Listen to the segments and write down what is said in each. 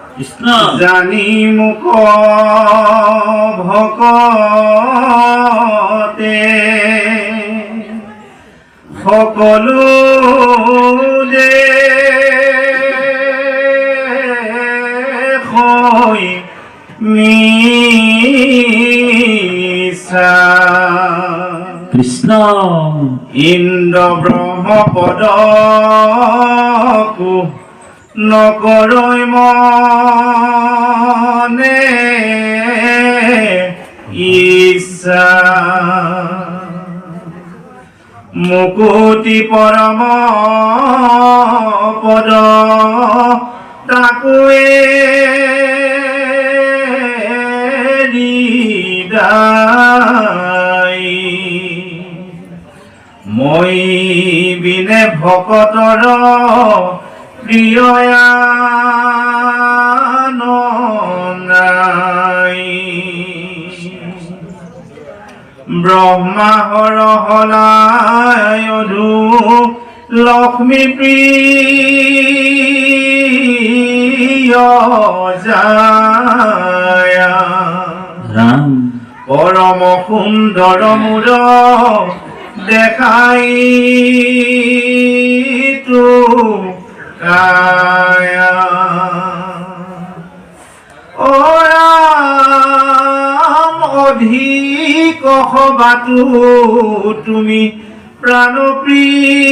কৃষ্ণ জানি মুক ভকতে সকলো যে হৈ মিছা কৃষ্ণ ইন্দ্ৰ ব্ৰহ্মপদকো নকৰৈ মনে ইচ্ছা মুকুতি পৰম পদ তাকোৱে মই বিনে ভকতৰ প্ৰিয়য়ান নাই ব্ৰহ্মা হৰহলায়ধু লক্ষ্মী প্ৰিয় জায়া ৰাম পৰম সুন্দৰ মূৰ দেখাই তো কায়া ও ৰাম অধিক সবাতো তুমি প্ৰাণপ্ৰিয়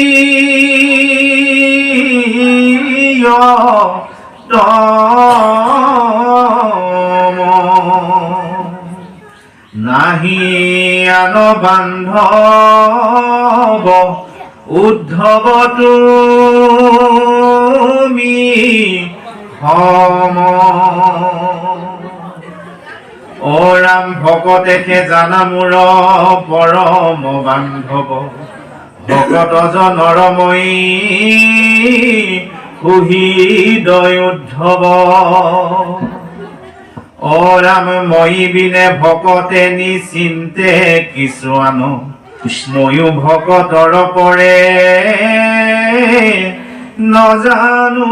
তম নাহি আন বান্ধৱ উদ্ধৱ তুমি সম অ ৰাম ভকতেহে জানা মোৰ পৰম বান্ধৱ ভকত জনৰ মই সুহৃদয় উদ্ধৱ অ ৰাম মই বিনে ভকতে নিচিন্তে কিছু আনো ময়ো ভকতৰ পৰে নজানো